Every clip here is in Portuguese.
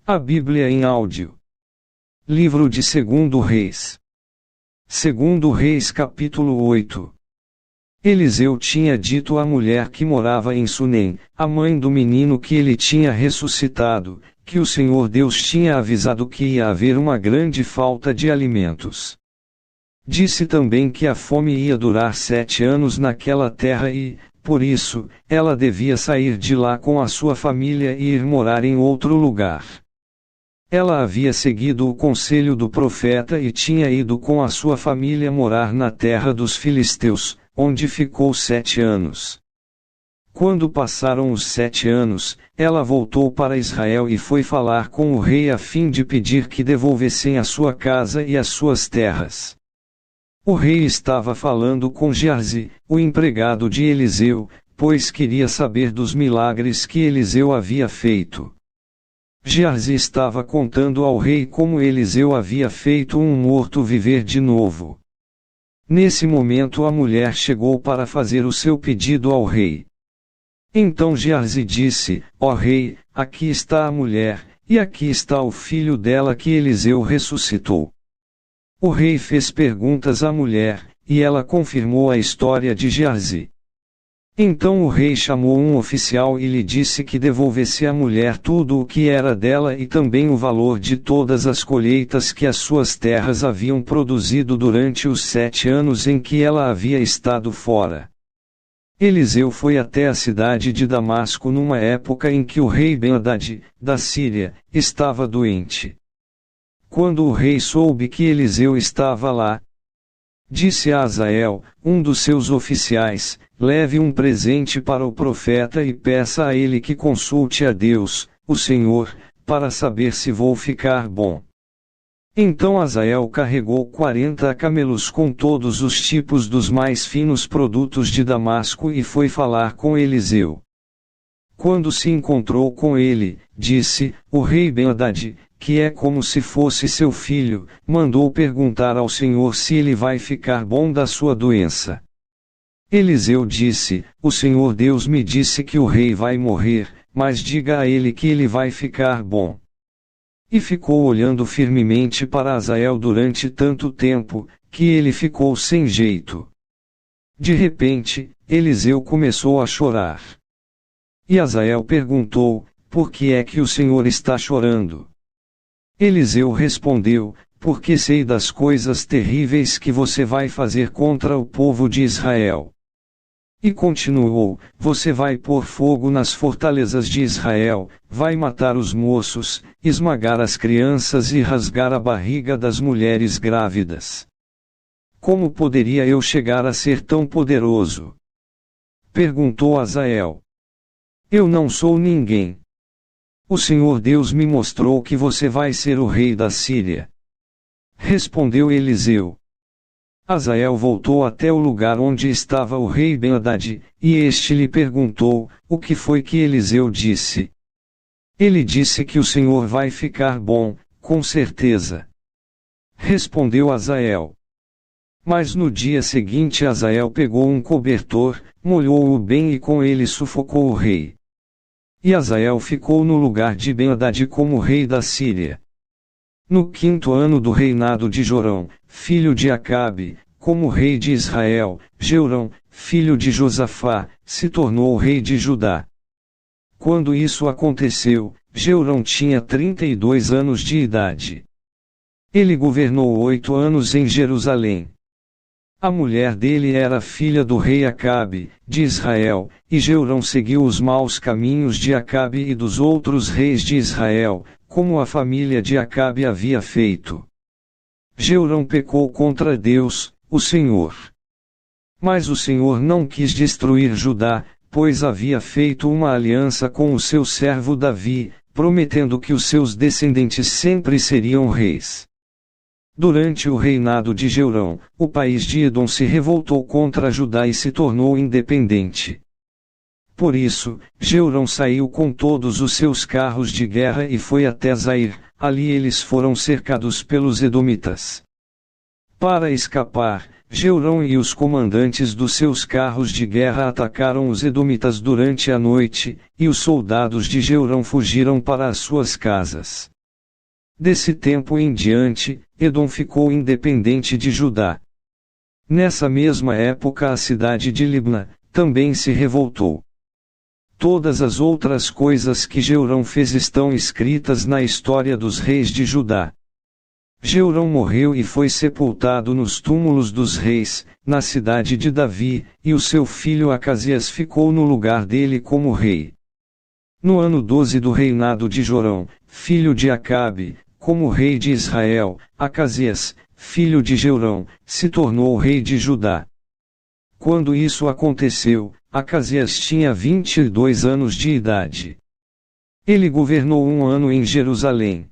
A Bíblia em áudio. Livro de 2 Reis. 2 Reis capítulo 8. Eliseu tinha dito à mulher que morava em Sunem, a mãe do menino que ele tinha ressuscitado, que o Senhor Deus tinha avisado que ia haver uma grande falta de alimentos. Disse também que a fome ia durar 7 anos naquela terra e, por isso, ela devia sair de lá com a sua família e ir morar em outro lugar. Ela havia seguido o conselho do profeta e tinha ido com a sua família morar na terra dos filisteus, onde ficou 7 anos. Quando passaram os 7 anos, ela voltou para Israel e foi falar com o rei a fim de pedir que devolvessem a sua casa e as suas terras. O rei estava falando com Geazi, o empregado de Eliseu, pois queria saber dos milagres que Eliseu havia feito. Geazi estava contando ao rei como Eliseu havia feito um morto viver de novo. Nesse momento a mulher chegou para fazer o seu pedido ao rei. Então Geazi disse: Ó rei, aqui está a mulher, e aqui está o filho dela que Eliseu ressuscitou. O rei fez perguntas à mulher, e ela confirmou a história de Geazi. Então o rei chamou um oficial e lhe disse que devolvesse à mulher tudo o que era dela e também o valor de todas as colheitas que as suas terras haviam produzido durante os 7 anos em que ela havia estado fora. Eliseu foi até a cidade de Damasco numa época em que o rei Ben-Hadad, da Síria, estava doente. Quando o rei soube que Eliseu estava lá, disse a Azael, um dos seus oficiais: leve um presente para o profeta e peça a ele que consulte a Deus, o Senhor, para saber se vou ficar bom. Então Azael carregou 40 camelos com todos os tipos dos mais finos produtos de Damasco e foi falar com Eliseu. Quando se encontrou com ele, disse: o rei Ben-Hadad, que é como se fosse seu filho, mandou perguntar ao Senhor se ele vai ficar bom da sua doença. Eliseu disse: o Senhor Deus me disse que o rei vai morrer, mas diga a ele que ele vai ficar bom. E ficou olhando firmemente para Azael durante tanto tempo, que ele ficou sem jeito. De repente, Eliseu começou a chorar. E Azael perguntou: por que é que o Senhor está chorando? Eliseu respondeu: porque sei das coisas terríveis que você vai fazer contra o povo de Israel. E continuou: você vai pôr fogo nas fortalezas de Israel, vai matar os moços, esmagar as crianças e rasgar a barriga das mulheres grávidas. Como poderia eu chegar a ser tão poderoso? Perguntou Azael. Eu não sou ninguém. O Senhor Deus me mostrou que você vai ser o rei da Síria. Respondeu Eliseu. Azael voltou até o lugar onde estava o rei Ben-Hadad, e este lhe perguntou: o que foi que Eliseu disse? Ele disse que o Senhor vai ficar bom, com certeza. Respondeu Azael. Mas no dia seguinte Azael pegou um cobertor, molhou-o bem e com ele sufocou o rei. E Azael ficou no lugar de Ben-Hadad como rei da Síria. No 5º ano do reinado de Jorão, filho de Acabe, como rei de Israel, Jeorão, filho de Josafá, se tornou rei de Judá. Quando isso aconteceu, Jeorão tinha 32 anos de idade. Ele governou 8 anos em Jerusalém. A mulher dele era filha do rei Acabe, de Israel, e Jeorão seguiu os maus caminhos de Acabe e dos outros reis de Israel, como a família de Acabe havia feito. Jeorão pecou contra Deus, o Senhor. Mas o Senhor não quis destruir Judá, pois havia feito uma aliança com o seu servo Davi, prometendo que os seus descendentes sempre seriam reis. Durante o reinado de Jeorão, o país de Edom se revoltou contra Judá e se tornou independente. Por isso, Jeorão saiu com todos os seus carros de guerra e foi até Zair, ali eles foram cercados pelos edomitas. Para escapar, Jeorão e os comandantes dos seus carros de guerra atacaram os edomitas durante a noite, e os soldados de Jeorão fugiram para as suas casas. Desse tempo em diante, Edom ficou independente de Judá. Nessa mesma época a cidade de Libna também se revoltou. Todas as outras coisas que Jeurão fez estão escritas na história dos reis de Judá. Jeurão morreu e foi sepultado nos túmulos dos reis, na cidade de Davi, e o seu filho Acasias ficou no lugar dele como rei. No ano 12 do reinado de Jorão, filho de Acabe, como rei de Israel, Acasias, filho de Jeurão, se tornou rei de Judá. Quando isso aconteceu, Acasias tinha 22 anos de idade. Ele governou 1 ano em Jerusalém.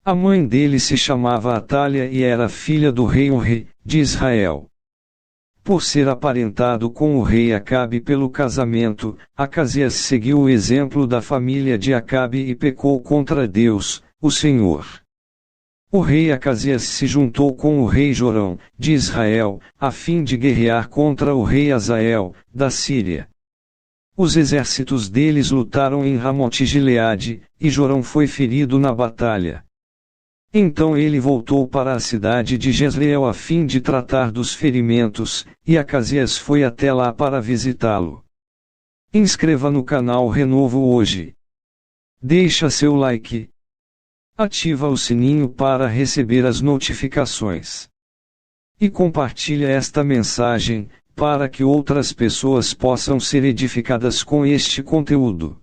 A mãe dele se chamava Atália e era filha do rei Omri, de Israel. Por ser aparentado com o rei Acabe pelo casamento, Acasias seguiu o exemplo da família de Acabe e pecou contra Deus, o Senhor. O rei Acasias se juntou com o rei Jorão, de Israel, a fim de guerrear contra o rei Azael, da Síria. Os exércitos deles lutaram em Ramote-Gileade, e Jorão foi ferido na batalha. Então ele voltou para a cidade de Jezreel a fim de tratar dos ferimentos, e Acasias foi até lá para visitá-lo. Inscreva no canal Renovo hoje. Deixa seu like. Ativa o sininho para receber as notificações. E compartilha esta mensagem, para que outras pessoas possam ser edificadas com este conteúdo.